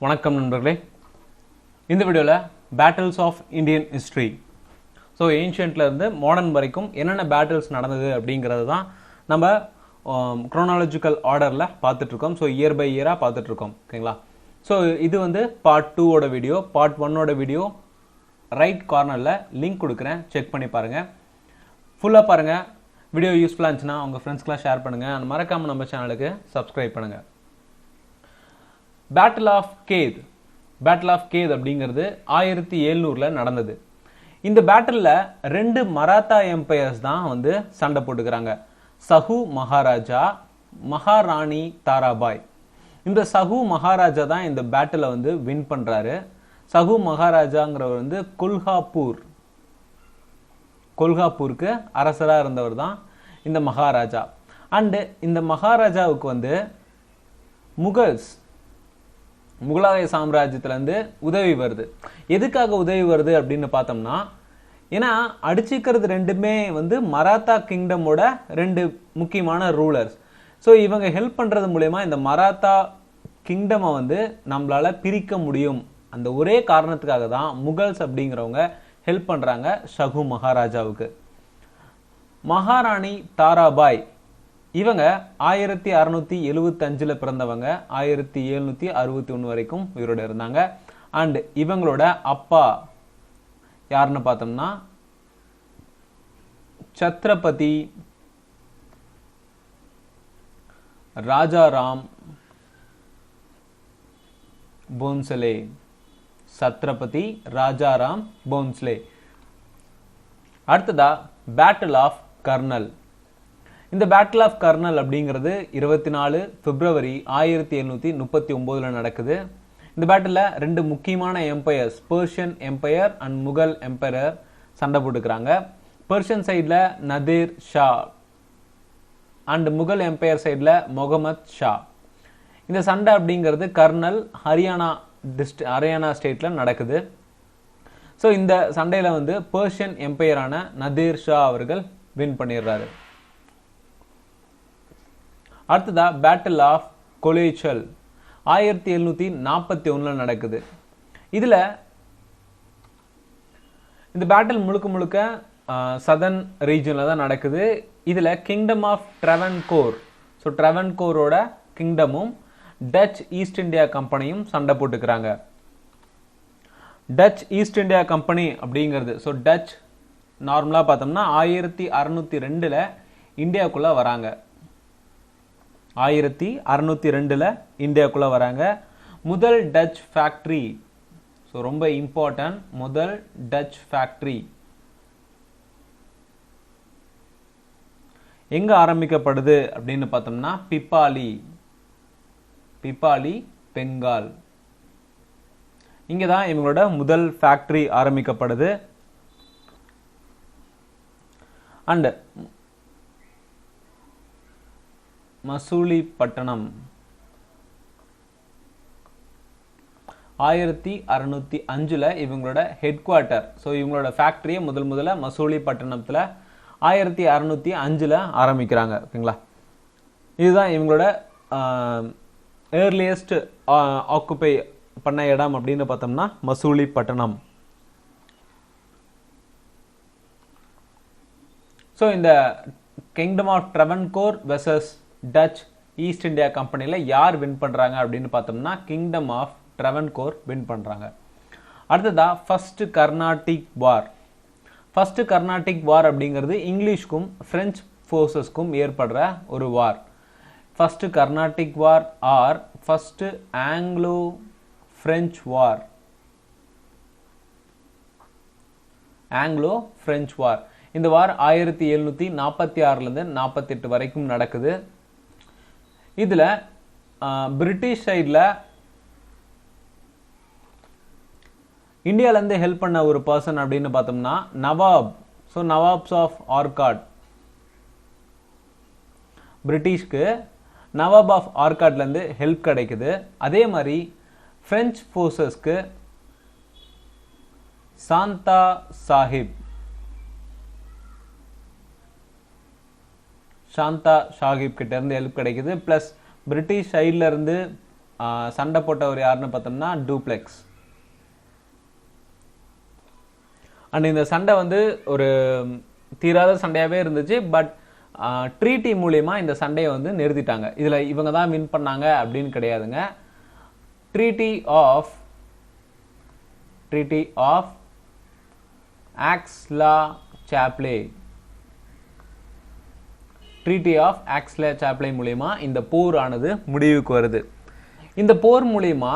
வணக்கம் நண்பர்களே. இந்த வீடியோவில் battles of Indian history, so ஏன்ஷியன்ட்லேருந்து மாடர்ன் வரைக்கும் என்னென்ன பேட்டில்ஸ் நடந்தது அப்படிங்கிறது தான் நம்ம குரோனாலஜிக்கல் ஆர்டரில் பார்த்துட்ருக்கோம். ஸோ இயர் பை இயராக பார்த்துட்ருக்கோம். ஓகேங்களா? ஸோ இது வந்து பார்ட் 2ஓட வீடியோ. பார்ட் 1ஓட வீடியோ ரைட் கார்னரில் லிங்க் கொடுக்குறேன், செக் பண்ணி பாருங்கள். ஃபுல்லாக பாருங்கள். வீடியோ யூஸ்ஃபுல்லாக இருந்துச்சுன்னா உங்கள் ஃப்ரெண்ட்ஸ்க்கெலாம் ஷேர் பண்ணுங்கள். மறக்காமல் நம்ம சேனலுக்கு சப்ஸ்கிரைப் பண்ணுங்கள். பேட்டில் ஆஃப் கேத் அப்படிங்கிறது 1700 நடந்தது. இந்த பேட்டிலில் 2 மராத்தா எம்பையர்ஸ் தான் வந்து சண்டை போட்டுக்கிறாங்க. சஹு மகாராஜா, மகாராணி தாராபாய். இந்த சஹு மகாராஜா தான் இந்த பேட்டிலை வந்து வின் பண்ணுறாரு. சஹு மகாராஜாங்கிறவர் வந்து கொல்ஹாப்பூருக்கு அரசராக இருந்தவர் தான் இந்த மகாராஜா. அண்டு இந்த மகாராஜாவுக்கு வந்து முகலாய சாம்ராஜ்யத்திலேருந்து உதவி வருது. எதுக்காக உதவி வருது அப்படின்னு பார்த்தோம்னா, ஏன்னா அடிச்சுக்கிறது ரெண்டுமே வந்து மராத்தா கிங்டமோட 2 முக்கியமான ரூலர்ஸ். ஸோ இவங்க ஹெல்ப் பண்ணுறது மூலயமா இந்த மராத்தா கிங்டமை வந்து நம்மளால பிரிக்க முடியும். அந்த ஒரே காரணத்துக்காக தான் முகல்ஸ் அப்படிங்கிறவங்க ஹெல்ப் பண்ணுறாங்க சஹு மகாராஜாவுக்கு. மகாராணி தாராபாய் இவங்க 1675 பிறந்தவங்க. 1761 வரைக்கும் உயிரோடு இருந்தாங்க. அண்ட் இவங்களோட அப்பா யாருன்னு பார்த்தோம்னா சத்ரபதி ராஜாராம் போன்ஸ்லே. சத்ரபதி ராஜாராம் போன்ஸ்லே. அடுத்ததா பேட்டில் ஆஃப் கர்னல். இந்த பேட்டில் ஆஃப் கர்னல் அப்படிங்கிறது 24 பிப்ரவரி 1739 நடக்குது. இந்த பேட்டில் 2 முக்கியமான empires, Persian empire and Mughal empire சண்டை போட்டுக்கிறாங்க. பெர்ஷியன் சைடில் நதீர் ஷா அண்ட் முகல் எம்பையர் சைடில் முகமது ஷா. இந்த சண்டை அப்படிங்கிறது கர்னல் ஹரியானா ஸ்டேட்டில் நடக்குது. ஸோ இந்த சண்டையில் வந்து பெர்ஷியன் எம்பையரான நதீர் ஷா அவர்கள் வின் பண்ணிடுறாரு. அடுத்ததா பேட்டில் ஆஃப் கொலேச்சல் 1741 நடக்குது. இதுல இந்த பேட்டில் முழுக்க சதர்ன் ரீஜன்ல தான் நடக்குது. இதுல கிங்டம் ஆஃப் ட்ரெவன்கோர், ஸோ ட்ரெவன்கோரோட கிங்டமும் டச் ஈஸ்ட் இந்தியா கம்பெனியும் சண்டை போட்டுக்கிறாங்க. டச் ஈஸ்ட் இந்தியா கம்பெனி அப்படிங்கிறது, ஸோ டச் நார்மலா பார்த்தோம்னா 1602 இந்தியாவுக்குள்ள வராங்க. 1602 இந்தியாவுக்குள்ள வராங்க. முதல் டச் ஃபேக்டரி, ஸோ ரொம்ப இம்பார்ட்டன்ட், முதல் டச் ஃபேக்டரி எங்க ஆரம்பிக்கப்படுது அப்படின்னு பார்த்தோம்னா பிப்பாலி பெங்கால். இங்கதான் இவங்களோட முதல் ஃபேக்டரி ஆரம்பிக்கப்படுது. அண்ட் மசூலிப்பட்டினம் 1605 இவங்களோட ஹெட் குவார்ட்டர். ஸோ இவங்களோட ஃபேக்டரியை முதல்ல மசூலிப்பட்டினத்தில் 1605 ஆரம்பிக்கிறாங்க. ஓகேங்களா? இதுதான் இவங்களோட ஏர்லியஸ்ட் ஆக்குபை பண்ண இடம் அப்படின்னு பார்த்தோம்னா மசூலிப்பட்டினம். ஸோ இந்த kingdom of Travancore versus Dutch East India கம்பெனியில் யார் வின் பண்ணுறாங்க அப்படின்னு பார்த்தோம்னா கிங்டம் ஆஃப் ட்ரெவன்கோர் வின் பண்ணுறாங்க. அடுத்ததா ஃபர்ஸ்ட் கர்நாடிக் வார். ஃபர்ஸ்ட் கர்நாடிக் வார் அப்படிங்கிறது இங்கிலீஷ்க்கும் பிரெஞ்சு ஃபோர்ஸஸ்க்கும் ஏற்படுற ஒரு வார். ஃபர்ஸ்ட் கர்நாடிக் வார் ஆர் ஃபர்ஸ்ட் ஆங்கிலோ பிரெஞ்சு வார். ஆங்கிலோ பிரெஞ்சு வார். இந்த வார் 1746 48 வரைக்கும் நடக்குது. இதுல பிரிட்டிஷ் சைட்ல இந்தியாவிலேருந்து ஹெல்ப் பண்ண ஒரு பர்சன் அப்படின்னு பார்த்தோம்னா நவாப். ஸோ நவாப்ஸ் ஆஃப் ஆர்காட், பிரிட்டிஷ்க்கு நவாப் ஆஃப் ஆர்காட்லேருந்து ஹெல்ப் கிடைக்குது. அதே மாதிரி பிரெஞ்சு ஃபோர்ஸஸ்க்கு சாந்தா சாஹிப் கிட்ட இருந்து ஹெல்ப் கிடைக்குது. பிளஸ் பிரிட்டிஷ் சைட்ல இருந்து சண்டை போட்டவர் யாருன்னு பார்த்தோம்னா டூப்ளெக்ஸ். அண்ட் இந்த சண்டை வந்து ஒரு தீராத சண்டையாகவே இருந்துச்சு. பட் ட்ரீட்டி மூலயமா இந்த சண்டையை வந்து நிறுத்திட்டாங்க. இதில் இவங்க தான் வின் பண்ணாங்க அப்படின்னு கிடையாதுங்க. ட்ரீட்டி ஆஃப் ஆக்ஸ்லா-சாப்லே ட்ரீட்டி ஆஃப் ஆக்ஸ்லா-சாப்லே மூலயமா இந்த போர் ஆனது முடிவுக்கு வருது. இந்த போர் மூலயமா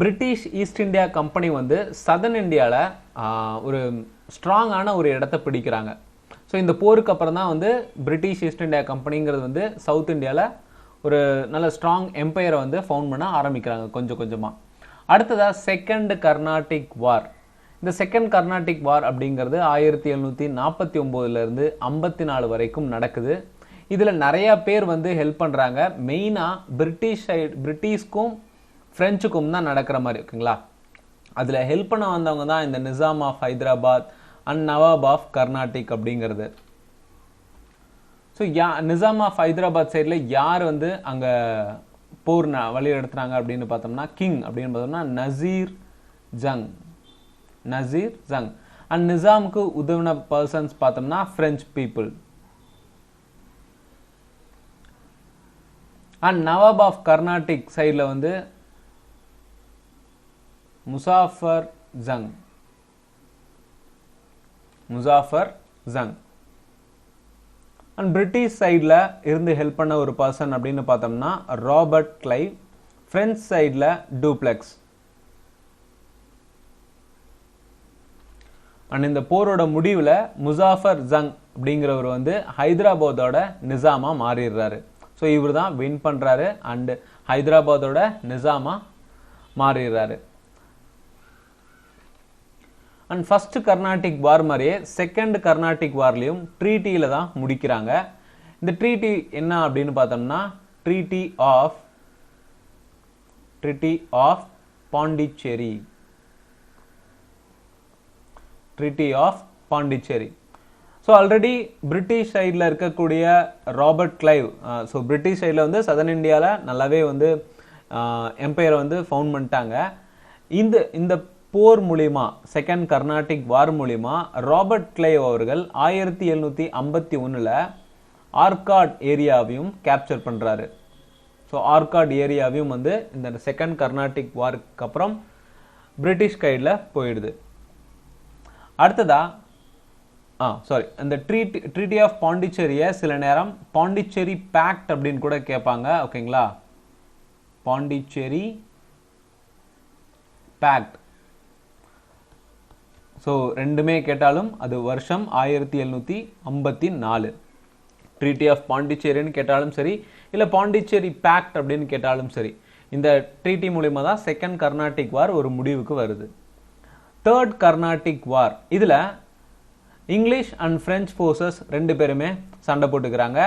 பிரிட்டிஷ் ஈஸ்ட் இந்தியா கம்பெனி வந்து சதர்ன் இந்தியாவில் ஒரு ஸ்ட்ராங்கான ஒரு இடத்த பிடிக்கிறாங்க. ஸோ இந்த போருக்கு அப்புறம் தான் வந்து பிரிட்டிஷ் ஈஸ்ட் இந்தியா கம்பெனிங்கிறது வந்து சவுத் இந்தியாவில் ஒரு நல்ல ஸ்ட்ராங் எம்பையரை வந்து ஃபவுண்ட் பண்ண ஆரம்பிக்கிறாங்க கொஞ்சம் கொஞ்சமாக. அடுத்ததாக செகண்ட் கர்நாடிக் வார். இந்த செகண்ட் கர்நாடிக் வார் அப்படிங்கிறது 1749 54 வரைக்கும் நடக்குது. இதில் நிறையா பேர் வந்து ஹெல்ப் பண்ணுறாங்க. மெயினாக பிரிட்டிஷ்க்கும் ஃப்ரெஞ்சுக்கும் தான் நடக்கிற மாதிரி இருக்குங்களா. அதில் ஹெல்ப் பண்ண வந்தவங்க தான் இந்த Nizam of Hyderabad and Nawab of Carnatic அப்படிங்கிறது. ஸோ நிசாம் ஆஃப் ஹைதராபாத் சைடில் யார் வந்து அங்கே போர் வழி எடுத்துனாங்க அப்படின்னு பார்த்தோம்னா கிங் அப்படின்னு பார்த்தோம்னா நசீர் ஜங். அண்ட் நிசாமுக்கு உதவின பர்சன்ஸ் பார்த்தோம்னா French people. And Nawab of Carnatic சைடில் வந்து முசாஃபர் ஜங். அண்ட் பிரிட்டிஷ் சைடில் இருந்து ஹெல்ப் பண்ண ஒரு பர்சன் அப்படின்னு பார்த்தோம்னா ராபர்ட் கிளைவ். பிரெஞ்சு சைடில் டூப்ளெக்ஸ். அண்ட் இந்த போரோட முடிவில் முசாஃபர் ஜங் அப்படிங்கிறவர் வந்து ஹைதராபாத்தோட நிசாமா மாறிடுறாரு. ஸோ இவர் தான் வின் பண்ணுறாரு அண்ட் ஹைதராபாத்தோட நிசாமா மாறிடுறாரு. அண்ட் ஃபர்ஸ்ட் கர்நாடிக் வார் மாதிரியே செகண்ட் கர்நாடிக் வார்லையும் ட்ரீட்டியில் தான் முடிக்கிறாங்க. இந்த ட்ரீட்டி என்ன அப்படின்னு பார்த்தோம்னா treaty of Pondicherry. So already British சைடில் இருக்கக்கூடிய ராபர்ட் கிளைவ், ஸோ பிரிட்டிஷ் சைடில் வந்து சதர்ன் இந்தியாவில் நல்லாவே வந்து எம்பையரை வந்து ஃபவுண்ட் பண்ணிட்டாங்க. இந்த போர் மூலிமா செகண்ட் கர்நாடிக் வார் மூலிமா ராபர்ட் கிளைவ் அவர்கள் 1751 ஆர்காட் ஏரியாவையும் கேப்சர் பண்ணுறாரு. ஸோ ஆர்காட் ஏரியாவையும் வந்து இந்த செகண்ட் கர்நாடிக் வாருக்கு அப்புறம் பிரிட்டிஷ் கைடில் போயிடுது. அடுத்ததா இந்த ட்ரீட்டி ஆஃப் பாண்டிச்சேரியை சில நேரம் பாண்டிச்சேரி பேக்ட் அப்படின்னு கூட கேட்பாங்க. ஓகேங்களா, பாண்டிச்சேரி பேக்ட். ஸோ ரெண்டுமே கேட்டாலும் அது வருஷம் 1754. ட்ரீட்டி ஆஃப் பாண்டிச்சேரின்னு கேட்டாலும் சரி, இல்லை பாண்டிச்சேரி பேக்ட் அப்படின்னு கேட்டாலும் சரி, இந்த ட்ரீட்டி மூலிமா தான் செகண்ட் கர்நாடிக் வார் ஒரு முடிவுக்கு வருது. தேர்ட் கர்நாடிக் வார், இதில் இங்கிலீஷ் அண்ட் பிரெஞ்சு ஃபோர்ஸஸ் ரெண்டு பேருமே சண்டை போட்டுக்கிறாங்க.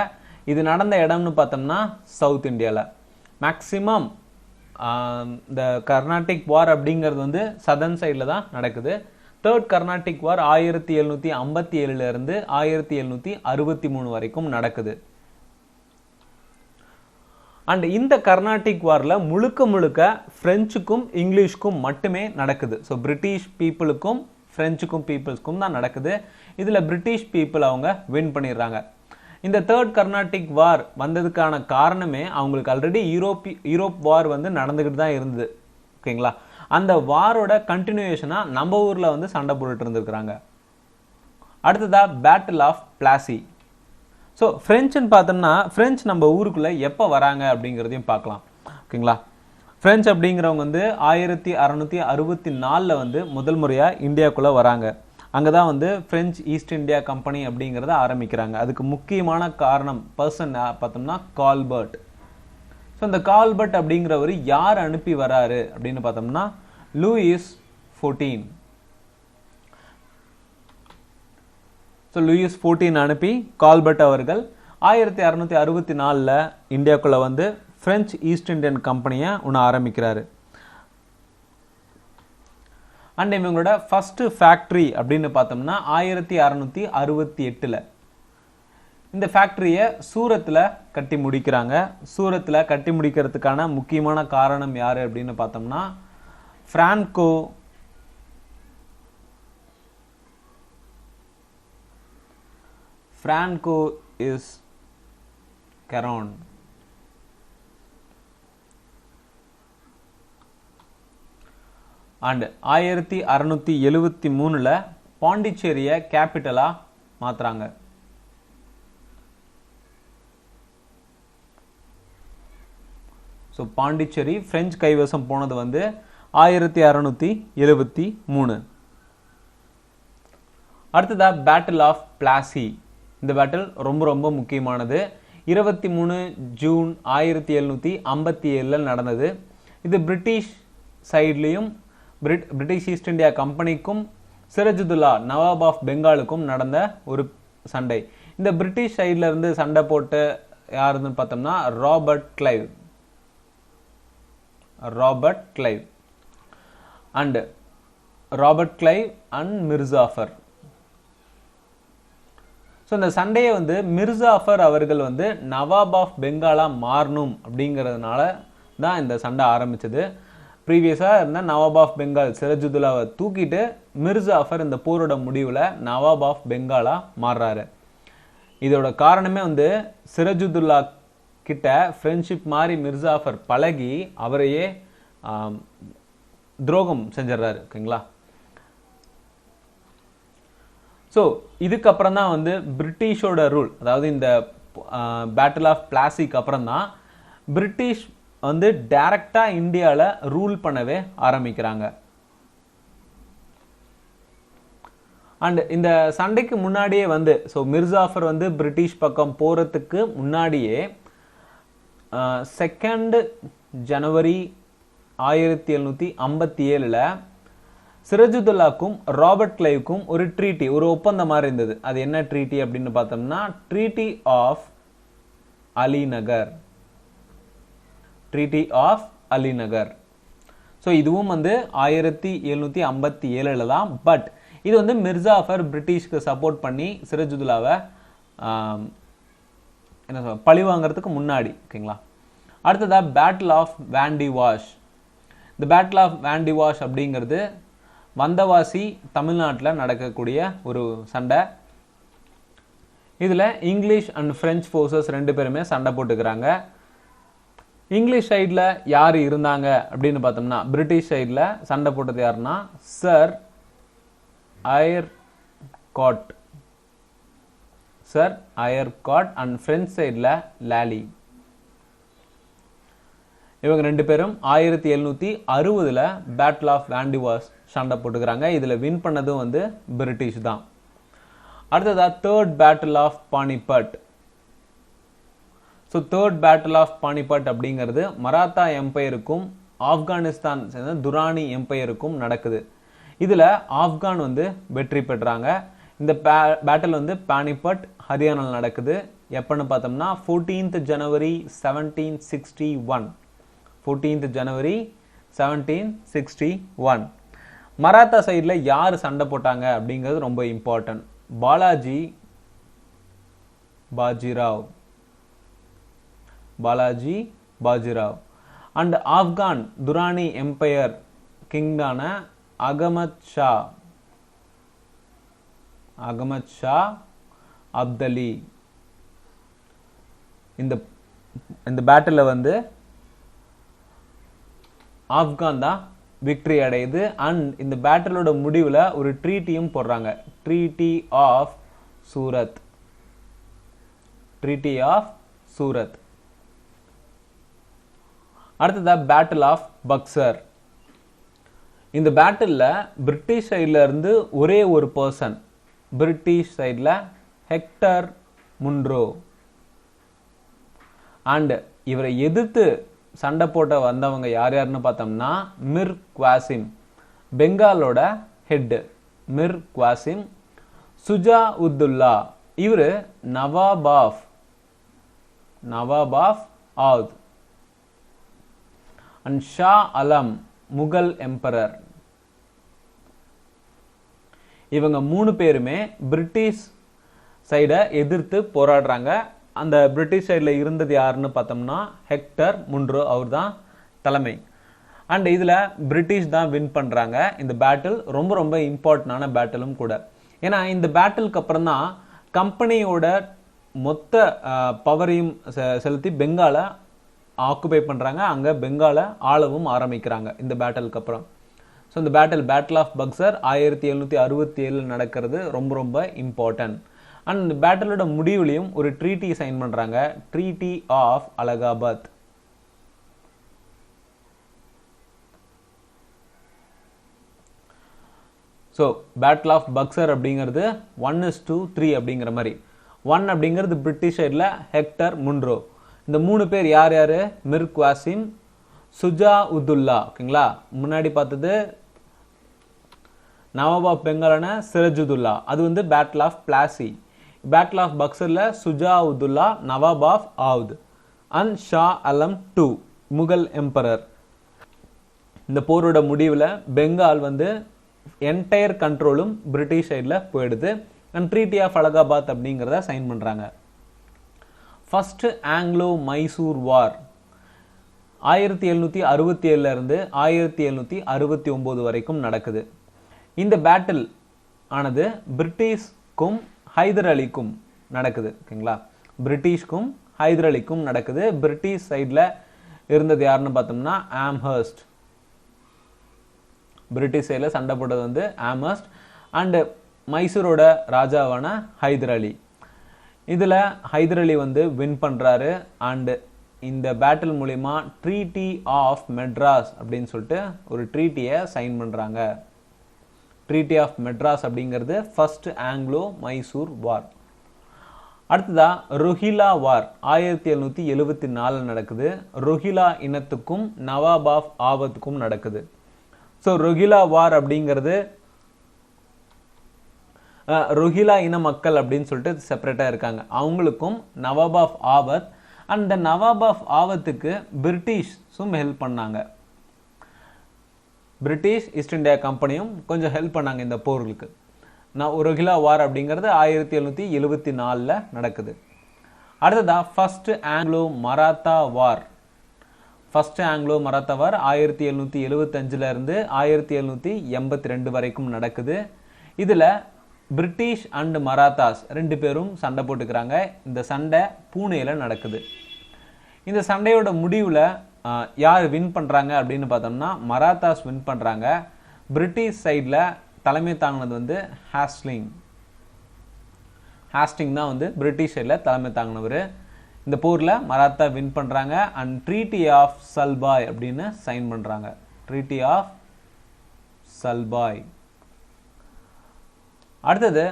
இது நடந்த இடம்னு பார்த்தோம்னா சவுத் இந்தியாவில். மேக்சிமம் இந்த கர்நாடிக் வார் அப்படிங்கிறது வந்து சதர்ன் சைடில் தான் நடக்குது. தேர்ட் கர்நாடிக் வார் 1757 1763 வரைக்கும் நடக்குது. அண்ட் இந்த கர்நாடிக் வார்ல முழுக்க பிரெஞ்சுக்கும் இங்கிலீஷ்க்கும் மட்டுமே நடக்குது. ஸோ பிரிட்டிஷ் பீப்புளுக்கும் பிரெஞ்சுக்கும் பீப்புள்ஸ்க்கும் தான் நடக்குது. இதில் பிரிட்டிஷ் பீப்புள் அவங்க வின் பண்ணிடுறாங்க. இந்த தேர்ட் கர்நாடிக் வார் வந்ததுக்கான காரணமே அவங்களுக்கு ஆல்ரெடி யூரோப் வார் வந்து நடந்துக்கிட்டு தான் இருந்தது. ஓகேங்களா, அந்த வாரோட கண்டினியூஷனா நம்ம ஊர்ல வந்து சண்டை போட்டுட்டு இருந்திருக்கிறாங்க. அடுத்ததா பேட்டில் ஆஃப் பிளாசி. ஸோ பிரெஞ்சுன்னு பார்த்தோம்னா பிரெஞ்சு நம்ம ஊருக்குள்ள எப்போ வராங்க அப்படிங்கிறதையும் பார்க்கலாம். ஓகேங்களா, பிரெஞ்சு அப்படிங்கிறவங்க வந்து 1664 வந்து முதல் முறையாக இந்தியாவுக்குள்ளே வராங்க. அங்கே தான் வந்து பிரெஞ்சு ஈஸ்ட் இந்தியா கம்பெனி அப்படிங்கிறத ஆரம்பிக்கிறாங்க. அதுக்கு முக்கியமான காரணம் பர்சன் பார்த்தோம்னா கால்பர்ட். ஸோ இந்த கால்பர்ட் அப்படிங்கிறவர் யார் அனுப்பி வராரு அப்படின்னு பார்த்தோம்னா லூயிஸ் 14. ஸோ லூயிஸ் 14 அனுப்பி கால்பர்ட் அவர்கள் 1664 இந்தியாவுக்குள்ள வந்து பிரெஞ்சு ஈஸ்ட் இந்தியன் கம்பெனியை ஒன்று ஆரம்பிக்கிறாரு. அண்ட் இவங்களோட ஃபர்ஸ்ட் ஃபேக்ட்ரி அப்படின்னு பார்த்தோம்னா 1668. இந்த ஃபேக்டரியை சூரத்தில் கட்டி முடிக்கிறாங்க. சூரத்தில் கட்டி முடிக்கிறதுக்கான முக்கியமான காரணம் யார் அப்படின்னு பார்த்தோம்னா Franco is Caron. அண்ட் 1673 பாண்டிச்சேரியை கேபிட்டலா மாத்துறாங்க. ஸோ பாண்டிச்சேரி பிரெஞ்சு கைவசம் போனது 1673. அடுத்ததா பேட்டில் ஆஃப் பிளாசி. இந்த பேட்டில் ரொம்ப ரொம்ப முக்கியமானது. 23 ஜூன் 1757 நடந்தது. இது பிரிட்டிஷ் சைட்லையும் பிரிட்டிஷ் ஈஸ்ட் இந்தியா கம்பெனிக்கும் சிராஜுதுல்லா நவாப் ஆஃப் பெங்காலுக்கும் நடந்த ஒரு சண்டை. இந்த பிரிட்டிஷ் சைட்ல இருந்து சண்டை போட்டு யாருன்னு பார்த்தோம்னா ராபர்ட் கிளைவ் அண்ட் மிர்சாஃபர். ஸோ இந்த சண்டையை மிர்சாஃபர் அவர்கள் நவாப் ஆஃப் பெங்காலா மாறணும் அப்படிங்கிறதுனால தான் இந்த சண்டை ஆரம்பிச்சது. ப்ரீவியஸாக இருந்த நவாப் ஆஃப் பெங்கால் சிராஜுதுல்லாவை தூக்கிட்டு மிர்சாஃபர் இந்த போரோட முடிவில் நவாப் ஆஃப் பெங்காலா மாறுறாரு. இதோட காரணமே சிராஜுதுல்லா கிட்ட ஃப்ரெண்ட்ஷிப் மாதிரி மிர்சாஃபர் பழகி அவரையே துரோகம் செஞ்சிடறாரு. ஓகேங்களா? ஸோ இதுக்கப்புறம் தான் பிரிட்டிஷோட ரூல், அதாவது இந்த பேட்டில் ஆஃப் பிளாசிக்கு அப்புறம் தான் பிரிட்டிஷ் டைரக்டா இந்தியாவில் ரூல் பண்ணவே ஆரம்பிக்கிறாங்க. அண்ட் இந்த சண்டைக்கு முன்னாடியே ஸோ மிர்சாஃபர் பிரிட்டிஷ் பக்கம் போறதுக்கு முன்னாடியே 2 ஜனவரி 1757 சிராஜுதுல்லாக்கும் ராபர்ட் கிளைவுக்கும் ஒரு ட்ரீட்டி, ஒரு ஒப்பந்தம் மாதிரி இருந்தது. அது என்ன ட்ரீட்டி அப்படின்னு பார்த்தோம்னா ட்ரீட்டி ஆஃப் அலிநகர். ஸோ இதுவும் 1757 தான். பட் இது மிர்சாஃபர் பிரிட்டிஷ்க்கு சப்போர்ட் பண்ணி சிராஜுதுல்லாவை என்ன சொல்ல பழி வாங்கிறதுக்கு முன்னாடி. ஓகேங்களா? அடுத்ததா பேட்டில் ஆஃப் வாண்டிவாஷ். இந்த பேட்டில் ஆஃப் வாண்டிவாஷ் அப்படிங்கிறது வந்தவாசி தமிழ்நாட்டில் நடக்கக்கூடிய ஒரு சண்டை. இதில் இங்கிலீஷ் அண்ட் பிரெஞ்சு ஃபோர்ஸஸ் 2 பேருமே சண்டை போட்டுக்கிறாங்க. இங்கிலீஷ் சைடில் யார் இருந்தாங்க அப்படின்னு பார்த்தோம்னா பிரிட்டிஷ் சைடில் சண்டை போட்டது யாருன்னா சர் ஐயர்காட் அண்ட் பிரெஞ்சு சைடில் லாலி. இவங்க 2 பேரும் 1760 பேட்டில் ஆஃப் வாண்டிவாஷ் சண்டை போட்டுக்கிறாங்க. இதில் வின் பண்ணதும் பிரிட்டிஷ் தான். அடுத்ததா third battle of Panipat. So third battle of Panipat அப்படிங்கிறது மராத்தா எம்பையருக்கும் ஆப்கானிஸ்தான் சேர்ந்த துரானி எம்பையருக்கும் நடக்குது. இதில் ஆப்கான் வெற்றி பெற்றாங்க. இந்த பேட்டில் பானிபட் ஹரியானாவில் நடக்குது. எப்பன்னு பார்த்தோம்னா 14th ஜனவரி 1761. 14th ஜனவரி 1761. மராத்தா சைடில் யார் சண்டை போட்டாங்க அப்படிங்கிறது ரொம்ப important. Balaji Bajirao and Afghan Durrani empire கிங்டான அகமத் ஷா அப்தலி. இந்த பேட்டில் ஆப்கான் தான் விக்டரி அடையுது. அண்ட் இந்த பேட்டிலோட முடிவில் ஒரு ட்ரீட்டியும் போடுறாங்க, ட்ரீட்டி ஆஃப் சூரத். அடுத்ததா பேட்டில் ஆஃப் பக்சர். இந்த பேட்டில் பிரிட்டிஷ் சைடில் இருந்து ஒரே ஒரு பர்சன், பிரிட்டிஷ் சைடில் ஹெக்டர் முன்ரோ. அண்ட் இவரை எதிர்த்து சண்டை போட்ட வந்தவங்க யார் யாருன்னு பார்த்தோம்னா மிர் குவாசிம், பெங்காலோட ஹெட் மிர் குவாசிம். சுஜா உத்துல்லா, இவர் நவாப் ஆஃப் ஆவுத். அண்ட் ஷா அலம், முகல் எம்பரர். இவங்க 3 பேருமே பிரிட்டிஷ் சைடை எதிர்த்து போராடுறாங்க. அந்த பிரிட்டிஷ் சைடில் இருந்தது யாருன்னு பார்த்தோம்னா ஹெக்டர் முன்ரோ, அவர் தான் தலைமை. அண்ட் இதில் பிரிட்டிஷ் தான் வின் பண்ணுறாங்க. இந்த பேட்டில் ரொம்ப ரொம்ப இம்பார்ட்டண்டான பேட்டிலும் கூட. ஏன்னா இந்த பேட்டிலுக்கு அப்புறம் தான் கம்பெனியோட மொத்த பவரையும் செலுத்தி பெங்காலை ஆக்குபை பண்ணுறாங்க. அங்கே பெங்காலை ஆளவும் ஆரம்பிக்கிறாங்க இந்த பேட்டிலுக்கு அப்புறம். ஸோ இந்த பேட்டில் ஆஃப் பக்சர் 1767 நடக்கிறது ரொம்ப ரொம்ப இம்பார்ட்டன்ட். அண்ட் இந்த பேட்டிலோட முடிவுலையும் ஒரு ட்ரீட்டி சைன் பண்ணுறாங்க, treaty of Allahabad. So battle of Buxar அப்படிங்கிறது 1:3 அப்படிங்கிற மாதிரி. 1 அப்படிங்கிறது பிரிட்டிஷ் சைடில் ஹெக்டர் முன்ரோ. இந்த 3 பேர் யார் யார்? மிர் குவாசிம், சுஜா உதுல்லா. ஓகேங்களா, முன்னாடி பார்த்தது நவாப் ஆஃப் பெங்காலான சிரஜுதுல்லா, அது வந்து battle of Plassey. Battle of பக்சர்ல Shuja uddaulah nawab of Awadh and Shah Alam II Mughal emperor. இந்த போரோட முடிவில் பெங்கால் வந்து என்டையர் கண்ட்ரோலும் பிரிட்டிஷ் சைடில் போயிடுது. அண்ட் ட்ரீட்டி ஆஃப் அலகாபாத் அப்படிங்கிறத சைன் பண்ணுறாங்க. ஃபர்ஸ்ட் ஆங்கிலோ மைசூர் வார் 1767 இருந்து 1769 வரைக்கும் நடக்குது. இந்த பேட்டில் ஆனது பிரிட்டிஷ்க்கும் ஹைதர் அலிக்கும் நடக்குது. ஓகேங்களா, பிரிட்டிஷ்க்கும் ஹைதர் அலிக்கும் நடக்குது. பிரிட்டிஷ் சைடில் இருந்தது யாருன்னு பார்த்தோம்னா ஆம்ஹர்ஸ்ட். பிரிட்டிஷ் சைடில் சண்டை போட்டது வந்து ஆம்ஹர்ஸ்ட். அண்டு மைசூரோட ராஜாவான ஹைதர் அலி. இதில் ஹைதர் அலி வந்து வின் பண்ணுறாரு. அண்டு இந்த பேட்டில் மூலிமா ட்ரீட்டி ஆஃப் மெட்ராஸ் அப்படின்னு சொல்லிட்டு ஒரு ட்ரீட்டியை சைன் பண்ணுறாங்க. ட்ரீட்டி ஆஃப் மெட்ராஸ் அப்படிங்கிறது ஃபர்ஸ்ட் ஆங்கிலோ மைசூர் வார். அடுத்ததா ரோஹில்லா வார் 1774 நடக்குது. ரோஹில்லா இனத்துக்கும் நவாப் ஆஃப் ஆவத்துக்கும் நடக்குது. ஸோ ரோஹில்லா வார் அப்படிங்கிறது ரோஹில்லா இன மக்கள் அப்படின்னு சொல்லிட்டு செப்பரேட்டாக இருக்காங்க. அவங்களுக்கும் nawab of Awadh and Nawab of ஆவத்துக்கு பிரிட்டிஷும் ஹெல்ப் பண்ணாங்க. பிரிட்டிஷ் ஈஸ்ட் இந்தியா கம்பெனியும் கொஞ்சம் ஹெல்ப் பண்ணாங்க இந்த போர்களுக்கு. ரோஹில்லா வார் அப்படிங்கிறது 1774 நடக்குது. அடுத்ததா ஃபர்ஸ்ட் ஆங்கிலோ மராத்தா வார். ஃபர்ஸ்ட் ஆங்கிலோ மராத்தா வார் 1775 இருந்து 1782 வரைக்கும் நடக்குது. இதில் பிரிட்டிஷ் அண்ட் மராத்தாஸ் 2 பேரும் சண்டை போட்டுக்கிறாங்க. இந்த சண்டை பூனேல நடக்குது. இந்த சண்டையோட முடிவில் யார் வின் பண்ணுறாங்க அப்படின்னு பார்த்தோம்னா மராத்தாஸ் வின் பண்ணுறாங்க. பிரிட்டிஷ் சைடில் தலைமை தாங்கினது வந்து ஹாஸ்டிங் தான் வந்து பிரிட்டிஷ் சைடில் தலைமை தாங்கினவர். இந்த போரில் மராத்தா வின் பண்ணுறாங்க. அண்ட் ட்ரீட்டி ஆஃப் சல்பாய் அப்படின்னு சைன் பண்ணுறாங்க. Treaty of Salbai. அடுத்தது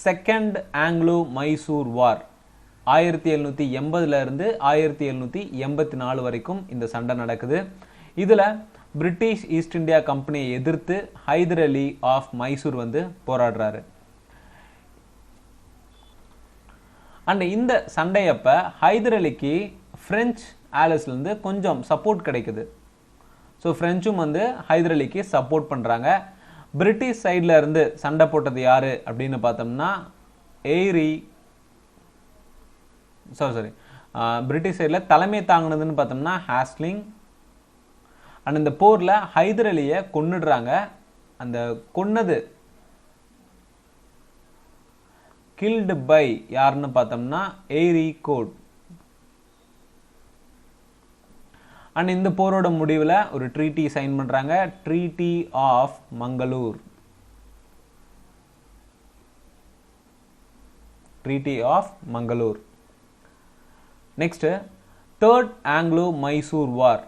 செகண்ட் ஆங்கிலோ மைசூர் வார் 1780 இருந்து 1784 வரைக்கும் இந்த சண்டை நடக்குது. இதில் பிரிட்டிஷ் ஈஸ்ட் இந்தியா கம்பெனியை எதிர்த்து ஹைதர் அலி ஆஃப் மைசூர் வந்து போராடுறாரு. அண்ட் இந்த சண்டையப்ப ஹைதர் அலிக்கு பிரெஞ்சு ஆலிஸ்லேருந்து கொஞ்சம் சப்போர்ட் கிடைக்குது. ஸோ பிரெஞ்சும் வந்து ஹைதர் அலிக்கு சப்போர்ட் பண்ணுறாங்க. பிரிட்டிஷ் சைடில் இருந்து சண்டை போட்டது யாரு அப்படின்னு பார்த்தோம்னா பிரிட்டிஷ் சைடில் தலைமை தாங்கினதுன்னு பார்த்தோம்னா ஹாஸ்லிங். அண்ட் இந்த போரில் ஹைதர் அலியை கொன்னுடுறாங்க. அந்த கொன்னது கில்டு பை யாருன்னு பார்த்தோம்னா ஏரி கோட். அண்ட் இந்த போரோட முடிவில் ஒரு ட்ரீட்டி சைன் பண்ணுறாங்க, treaty of Mangalore. Treaty of Mangalore. Next third Anglo Mysore war.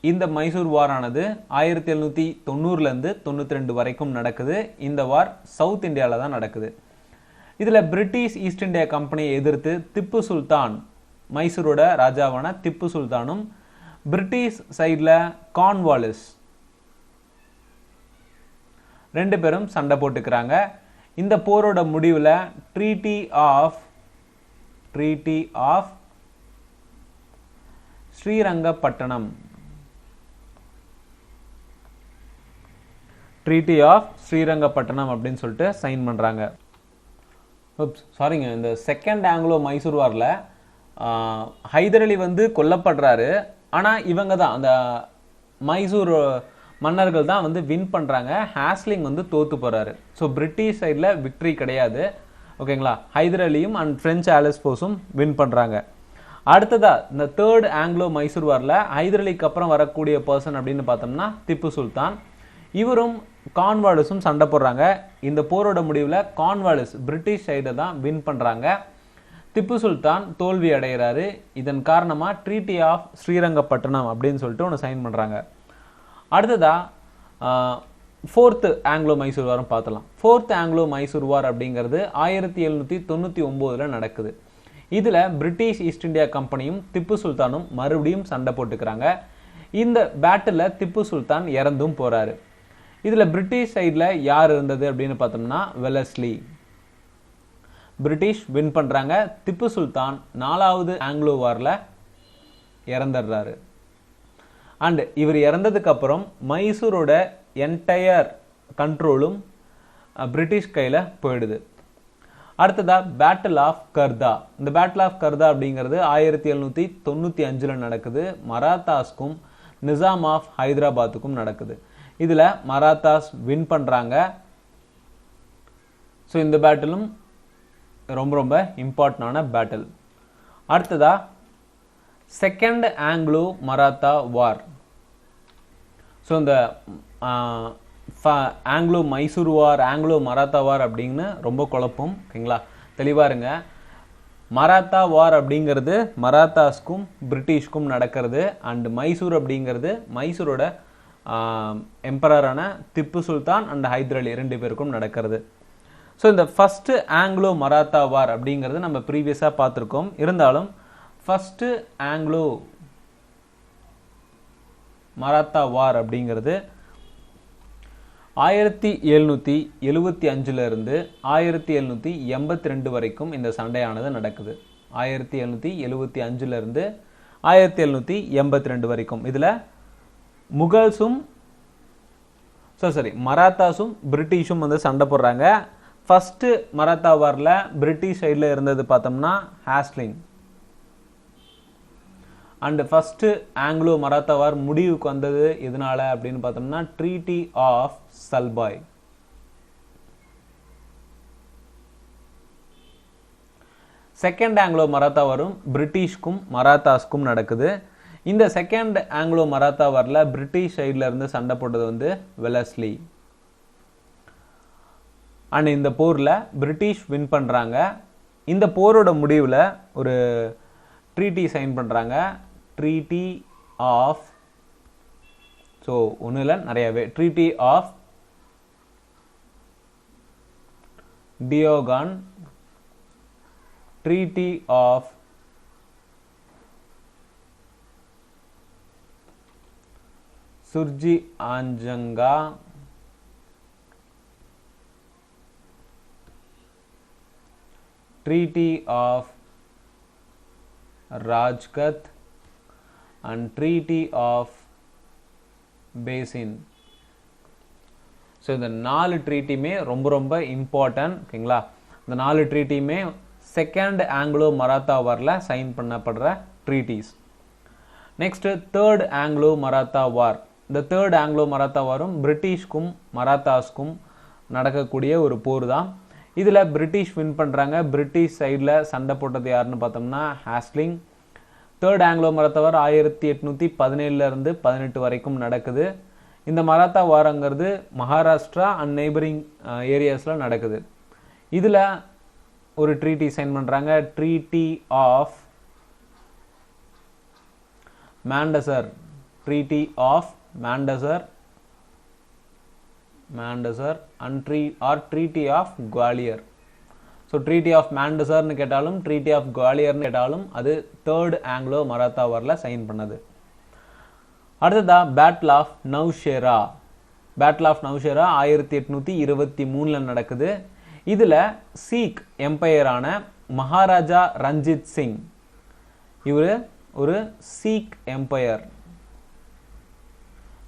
இந்த மைசூர் வார் ஆனது 1790 இருந்து 92 வரைக்கும் நடக்குது. இந்த வார் சவுத் இந்தியாவில் தான் நடக்குது. இதில் பிரிட்டிஷ் ஈஸ்ட் இந்தியா கம்பெனியை எதிர்த்து திப்பு சுல்தான், மைசூரோட ராஜாவான திப்பு சுல்தானும், பிரிட்டிஷ் சைடில் கார்ன்வாலிஸ் 2 பேரும் சண்டை போட்டுக்கிறாங்க. இந்த போரோட முடிவில் treaty of Srirangapatnam, treaty of Srirangapatnam அப்படின்னு சொல்லிட்டு சைன் பண்றாங்க. சாரிங்க, இந்த செகண்ட் ஆங்கிலோ மைசூர் வாரில் ஹைதர் அலி வந்து கொல்லப்படுறாரு. ஆனால் இவங்க தான் அந்த மைசூர் மன்னர்கள் தான் வந்து வின் பண்ணுறாங்க. ஹாஸ்லிங் வந்து தோத்து போகிறாரு. ஸோ பிரிட்டிஷ் சைடில் விக்ட்ரி கிடையாது. ஓகேங்களா, ஹைதர் அலியும் அண்ட் பிரெஞ்சு ஆலிஸ் ஃபோர்ஸும் வின் பண்ணுறாங்க. அடுத்ததா இந்த தேர்ட் ஆங்கிலோ மைசூர் வாரில் ஹைதர் அலிக்கு அப்புறம் வரக்கூடிய பர்சன் அப்படின்னு பார்த்தோம்னா திப்பு சுல்தான். இவரும் கார்ன்வாலிஸும் சண்டை போடுறாங்க. இந்த போரோட முடிவில் கார்ன்வாலிஸ் பிரிட்டிஷ் சைடை தான் வின் பண்ணுறாங்க. திப்பு சுல்தான் தோல்வி அடைகிறாரு. இதன் காரணமாக ட்ரீட்டி ஆஃப் ஸ்ரீரங்கப்பட்டணம் அப்படின்னு சொல்லிட்டு ஒன்று சைன் பண்ணுறாங்க. அடுத்ததா ஃபோர்த்து ஆங்கிலோ மைசூர் வாரம் பார்த்தலாம். ஃபோர்த் ஆங்கிலோ மைசூர் வார் அப்படிங்கிறது 1799 நடக்குது. இதில் பிரிட்டிஷ் ஈஸ்ட் இந்தியா கம்பெனியும் திப்பு சுல்தானும் மறுபடியும் சண்டை போட்டுக்கிறாங்க. இந்த பேட்டில் திப்பு சுல்தான் இறந்தும் போகிறாரு. இதில் பிரிட்டிஷ் சைடில் யார் இருந்தது அப்படின்னு பார்த்தோம்னா வெலஸ்லி. பிரிட்டிஷ் வின் பண்ணுறாங்க. திப்பு சுல்தான் 4வது ஆங்கிலோ வாரில் இறந்துடுறாரு. அண்ட் இவர் இறந்ததுக்கு அப்புறம் மைசூரோட என்டையர் கண்ட்ரோலும் பிரிட்டிஷ் கையில் போயிடுது. அடுத்ததா பேட்டில் ஆஃப் கர்தா. இந்த பேட்டில் ஆஃப் கர்தா அப்படிங்கிறது 1795 நடக்குது. மராத்தாஸ்க்கும் நிசாம் ஆஃப் ஹைதராபாத்துக்கும் நடக்குது. இதில் மராத்தாஸ் வின் பண்ணுறாங்க. ஸோ இந்த பேட்டிலும் ரொம்ப ரொம்ப இம்பார்ட்டண்டான பேட்டில். அடுத்ததா செகண்ட் ஆங்கிலோ மராத்தா வார். ஸோ இந்த ஆங்கிலோ மைசூர் வார், ஆங்கிலோ மராத்தா வார் அப்படின்னு ரொம்ப குழப்பம். ஓகேங்களா, தெளிவாக இருங்க. மராத்தா வார் அப்படிங்கிறது மராத்தாஸ்க்கும் பிரிட்டிஷ்க்கும் நடக்கிறது. அண்ட் மைசூர் அப்படிங்கிறது மைசூரோட எம்பரரான திப்பு சுல்தான் அண்ட் ஹைதர் அலி 2 பேருக்கும் நடக்கிறது. ஸோ இந்த ஃபஸ்ட்டு ஆங்கிலோ மராத்தா வார் அப்படிங்கிறது நம்ம ப்ரீவியஸாக பார்த்துருக்கோம். இருந்தாலும் ஃபஸ்ட்டு ஆங்கிலோ மராத்தா வார் அப்படிங்கிறது 1775 1782 வரைக்கும் இந்த சண்டையானது நடக்குது. 1775 1782 வரைக்கும். இதில் முகல்ஸும் மராத்தாஸும் பிரிட்டிஷும் வந்து சண்டை போடுறாங்க. ஃபர்ஸ்ட் மராத்தா வாரில் பிரிட்டிஷ் சைடில் இருந்தது பார்த்தோம்னா ஹாஸ்லிங். And first Anglo Maratha war முடிவுக்கு வந்தது எதனால அப்படின்னு பார்த்தோம்னா treaty of Salbai. Second Anglo Maratha வாரும் பிரிட்டிஷ்க்கும் மராத்தாஸ்க்கும் நடக்குது. இந்த செகண்ட் ஆங்கிலோ மராத்தா வாரில் பிரிட்டிஷ் சைடில் இருந்து சண்டை போட்டது வந்து வெலஸ்லி. அண்ட் இந்த போரில் பிரிட்டிஷ் வின் பண்ணுறாங்க. இந்த போரோட முடிவில் ஒரு ட்ரீட்டி சைன் பண்ணுறாங்க. ட்ரீட்டி ஆஃப், ஸோ ஒன்றும் இல்லை நிறையவே, treaty of Deogaon, treaty of Surji Anjangaon, treaty of Rajghat and treaty of Bassein. So இந்த 4 ட்ரீட்டியுமே ரொம்ப ரொம்ப இம்பார்ட்டன்ட். ஓகேங்களா, இந்த 4 ட்ரீட்டியுமே செகண்ட் ஆங்கிலோ மராத்தா வாரில் சைன் பண்ணப்படுற treaties. Next third Anglo Maratha war. இந்த தேர்ட் ஆங்கிலோ மராத்தா வாரும் பிரிட்டிஷ்க்கும் மராத்தாஸ்க்கும் நடக்கக்கூடிய ஒரு போர் தான். இதில் பிரிட்டிஷ் வின் பண்ணுறாங்க. பிரிட்டிஷ் சைடில் சண்டை போட்டது யாருன்னு பார்த்தோம்னா ஹாஸ்லிங். தேர்ட் ஆங்கிலோ மராத்தா வார் 1817 18 வரைக்கும் நடக்குது. இந்த மராத்தா வாரங்கிறது மகாராஷ்டிரா அண்ட் நெய்பரிங் ஏரியாஸில் நடக்குது. இதில் ஒரு ட்ரீட்டி சைன் பண்ணுறாங்க. Treaty of Mandsaur, treaty of Mandsaur and treaty of Gwalior. So treaty of மாண்டசர்னு கேட்டாலும் ட்ரீட்டி ஆஃப் குவாலியர்னு கேட்டாலும் அது தேர்ட் ஆங்கிலோ மராத்தா வாரில் சைன் பண்ணது. அடுத்ததா battle of Nowshera. Battle of Nowshera 1823 நடக்குது. இதில் சீக் எம்பையரான மகாராஜா ரஞ்சித் சிங், இவர் ஒரு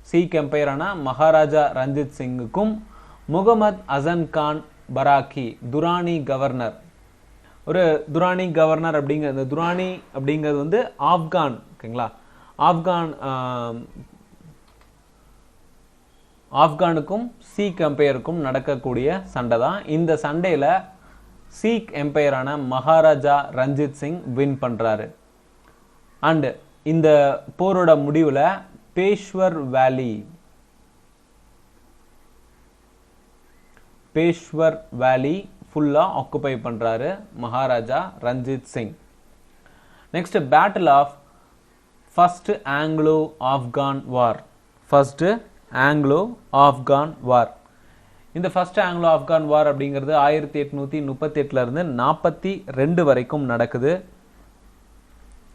சீக் எம்பையரான மகாராஜா ரஞ்சித் சிங்குக்கும் முகமது அசன் கான் பராக்கி, துரானி கவர்னர், ஒரு துரானி கவர்னர் அப்படிங்கிற இந்த துரானி அப்படிங்கிறது வந்து ஆப்கான், ஓகேங்களா, ஆப்கானுக்கும் சீக் எம்பையருக்கும் நடக்கக்கூடிய சண்டை தான். இந்த சண்டையில் சீக் எம்பையரான மகாராஜா ரஞ்சித் சிங் வின் பண்ணுறாரு. அண்டு இந்த போரோட முடிவில் பேஷ்வர் வேலி ஃபுல்லாக ஆக்குபை பண்ணுறாரு Maharaja Ranjit Singh. Next battle of first Anglo Afghan war. இந்த ஃபர்ஸ்ட் ஆங்கிலோ ஆப்கான் வார் அப்படிங்கிறது 1838 42 வரைக்கும் நடக்குது.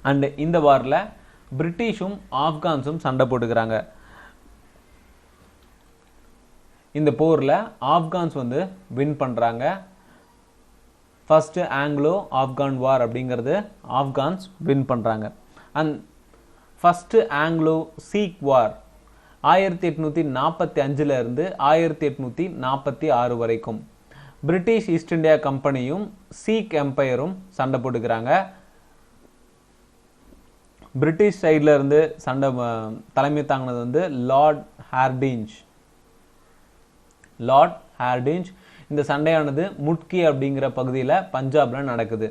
அண்ட் இந்த வாரில் பிரிட்டிஷும் ஆப்கான்ஸும் சண்டை போட்டுக்கிறாங்க. இந்த போரில் ஆப்கான்ஸ் வந்து வின் பண்ணுறாங்க. ஃபர்ஸ்ட் ஆங்கிலோ ஆப்கான் வார் அப்படிங்கிறது ஆப்கான்ஸ் வின் பண்ணுறாங்க. அண்ட் ஃபர்ஸ்ட் ஆங்கிலோ சீக் வார் 1845 1846 வரைக்கும் பிரிட்டிஷ் ஈஸ்ட் இந்தியா கம்பெனியும் சீக் எம்பையரும் சண்டை போட்டுக்கிறாங்க. பிரிட்டிஷ் சைடில் இருந்து சண்டை தலைமை தாங்கினது வந்து லார்ட் ஹார்டிஞ்ச். இந்த சண்டையானது முட்கி அப்படிங்கிற பகுதியில் பஞ்சாப்ல நடக்குது.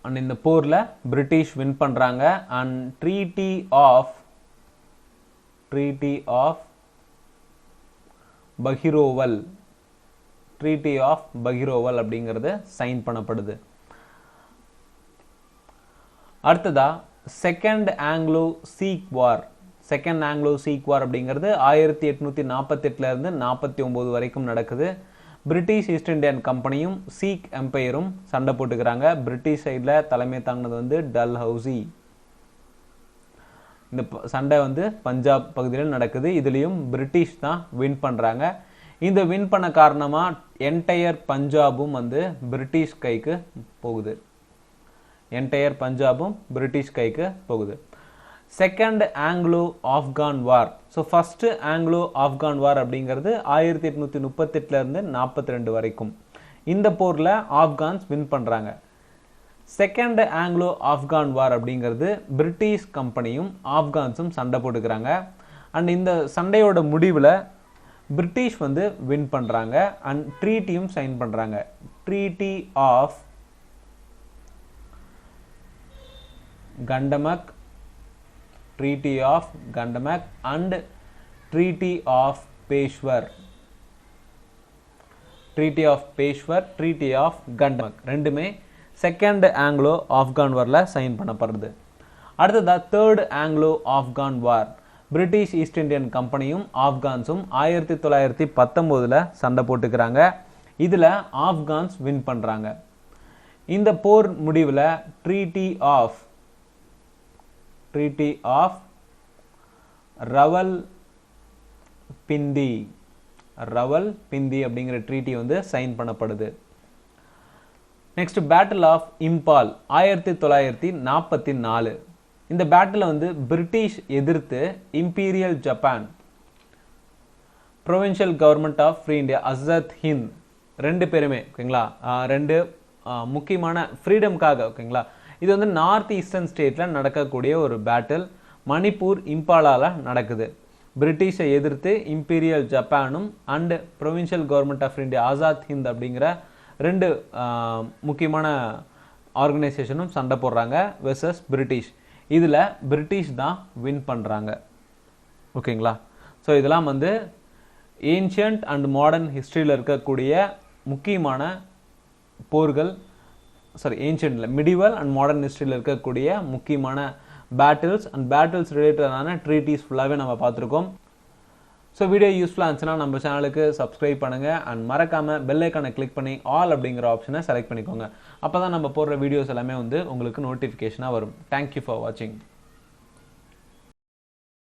அண்ட் இந்த போரில் பிரிட்டிஷ் வின் பண்ணுறாங்க. அண்ட் ட்ரீட்டி ஆஃப் பகிரோவல் அப்படிங்கிறது சைன் பண்ணப்படுது. அடுத்ததா செகண்ட் ஆங்கிலோ சீக் வார் அப்படிங்கிறது 1848 49 வரைக்கும் நடக்குது. பிரிட்டிஷ் ஈஸ்ட் இந்தியன் கம்பெனியும் சீக் எம்பையரும் சண்டை போட்டுக்கிறாங்க. பிரிட்டிஷ் சைடில் தலைமை தாங்கினது வந்து டல்ஹவுசி. இந்த சண்டை வந்து பஞ்சாப் பகுதியில் நடக்குது. இதுலேயும் பிரிட்டிஷ் தான் வின் பண்ணுறாங்க. இந்த வின் பண்ண காரணமாக என்டையர் பஞ்சாபும் வந்து பிரிட்டிஷ் கைக்கு போகுது. செகண்ட் ஆங்கிலோ ஆப்கான் வார். ஸோ ஃபர்ஸ்ட் ஆங்கிலோ ஆப்கான் வார் அப்படிங்கிறது 1838 42 வரைக்கும். இந்த போரில் ஆப்கான்ஸ் வின் பண்ணுறாங்க. செகண்ட் ஆங்கிலோ ஆப்கான் வார் அப்படிங்கிறது பிரிட்டிஷ் கம்பெனியும் ஆப்கான்ஸும் சண்டை போட்டுக்கிறாங்க. அண்ட் இந்த சண்டையோட முடிவில் பிரிட்டிஷ் வந்து வின் பண்ணுறாங்க. அண்ட் ட்ரீட்டியும் சைன் பண்ணுறாங்க. Treaty of Gandamak and treaty of Peshawar, treaty of Gandamak ரெண்டுமே செகண்ட் ஆங்கிலோ ஆப்கான் வாரில் சைன் பண்ணப்படுறது. அடுத்ததா third Anglo Afghan war. British East Indian கம்பெனியும் ஆப்கான்ஸும் 1919 சண்டை போட்டுக்கிறாங்க. இதில் ஆப்கான்ஸ் வின் பண்ணுறாங்க. இந்த போர் முடிவில் ட்ரீட்டி ஆஃப் ரவல்பிண்டி அப்படிங்கிற ட்ரீட்டி வந்து சைன் பண்ணப்படுது. Next battle of Imphal 1944. இந்த பேட்டில் வந்து பிரிட்டிஷ் எதிர்த்து imperial Japan, provincial government of free India, Azad Hind ரெண்டு பேருமே, ஓகேங்களா, ரெண்டு முக்கியமான ஃப்ரீடம்காக, ஓகேங்களா. இது வந்து நார்த் ஈஸ்டர்ன் ஸ்டேட்டில் நடக்கக்கூடிய ஒரு பேட்டில். மணிப்பூர் இம்பாலால நடக்குது. பிரிட்டிஷை எதிர்த்து இம்பீரியல் ஜப்பானும் and provincial government of India Azad Hind அப்படிங்கிற ரெண்டு முக்கியமான ஆர்கனைசேஷனும் சண்டை போடுறாங்க வெர்சஸ் பிரிட்டிஷ். இதில் பிரிட்டிஷ் தான் வின் பண்ணுறாங்க, ஓகேங்களா. ஸோ இதெல்லாம் வந்து ஏன்ஷியன்ட் அண்ட் மாடர்ன் ஹிஸ்ட்ரியில் இருக்கக்கூடிய முக்கியமான போர்கள், ஏன்ஷியன்ட்ல மிடிவல் அண்ட் மாடர்ன் ஹிஸ்ட்ரியில் இருக்கக்கூடிய முக்கியமான பேட்டில்ஸ் அண்ட் பேட்டில்ஸ் ரிலேட்டடான ட்ரீட்டிஸ் ஃபுல்லாகவே நம்ம பார்த்துருக்கோம். ஸோ வீடியோ யூஸ்ஃபுல்லாக இருந்துச்சுன்னா நம்ம சேனலுக்கு சப்ஸ்கிரைப் பண்ணுங்கள் அண்ட் மறக்காமல் பெல் ஐக்கானை கிளிக் பண்ணி ஆல் அப்படிங்கிற ஆப்ஷனை செலக்ட் பண்ணிக்கோங்க. அப்போ தான் நம்ம போடுற வீடியோஸ் எல்லாமே வந்து உங்களுக்கு நோட்டிஃபிகேஷனாக வரும். தேங்க்யூ ஃபார் வாட்சிங்.